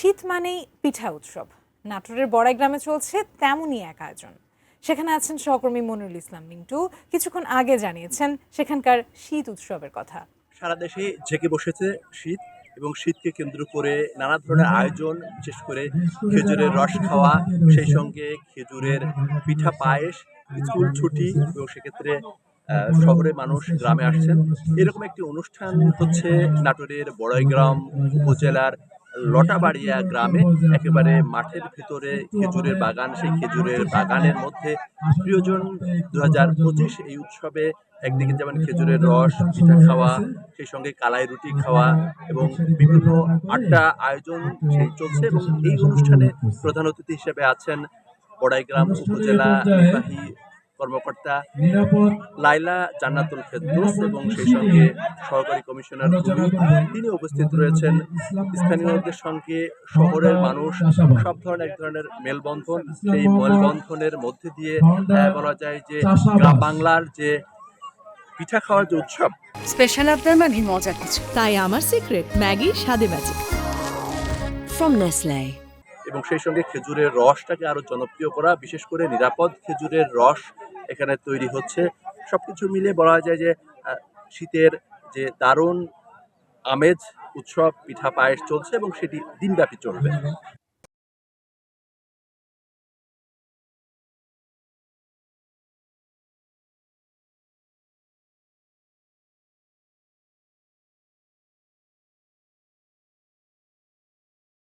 শীত মানেই পিঠা উৎসব। নাটোরের বড়াই গ্রামে চলছে তেমনই এক আয়োজন। সেখানে আছেন সহকর্মী মনিরুল ইসলাম মিন্টু। কিছুক্ষণ আগে জানিয়েছেন সেখানকার শীত উৎসবের কথা। সারা দেশে জেগে বসেছে শীত এবং শীতকে কেন্দ্র করে নানা ধরনের আয়োজন, বিশেষ করে খেজুরের রস খাওয়া, সেই সঙ্গে খেজুরের পিঠা পায়েস, স্কুল ছুটি এবং সেক্ষেত্রে শহরে মানুষ গ্রামে আসছেন। এরকম একটি অনুষ্ঠান হচ্ছে নাটোরের বড়াইগ্রাম উপজেলার লটাবাড়িয়া গ্রামে, একেবারে মাঠের ভিতরে খেজুরের বাগান। সেই খেজুরের বাগানের মধ্যে প্রিয়জন 2025 এই উৎসবে একদিকে যেমন খেজুরের রস, পিঠা খাওয়া, সেই সঙ্গে কালাই রুটি খাওয়া এবং বিভিন্ন আড্ডা আয়োজন সেই চলছে। এবং এই অনুষ্ঠানে প্রধান অতিথি হিসেবে আছেন বড়াইগ্রাম উপজেলা নির্বাহী কর্মকর্তা লাইলা জান্নাতুল ফেরদৌস এবং সেই সঙ্গে সহকারী কমিশনার রুমি। তিনি উপস্থিত রয়েছেন। স্থানীয়দের সঙ্গে শহরের মানুষ সব ধরনের এক ধরনের মেলবন্ধন, সেই মেলবন্ধনের মধ্যে দিয়ে বলা যায় যে গ্রাম বাংলার যে পিঠা খাওয়ার যে উৎসব, স্পেশাল আপনার মানে মজা কিছু। তাই আমার সিক্রেট ম্যাগি স্বাদে ম্যাজিক ফ্রম নেসলে। এবং সেই সঙ্গে খেজুরের রসটাকে আরো জনপ্রিয় করা, বিশেষ করে নিরাপদ খেজুরের রস এখানে তৈরি হচ্ছে। সবকিছু মিলে বলা যায় যে শীতের যে দারুণ আমেজ, উৎসব, পিঠা পায়েস চলছে এবং সেটি দিনব্যাপী চলবে।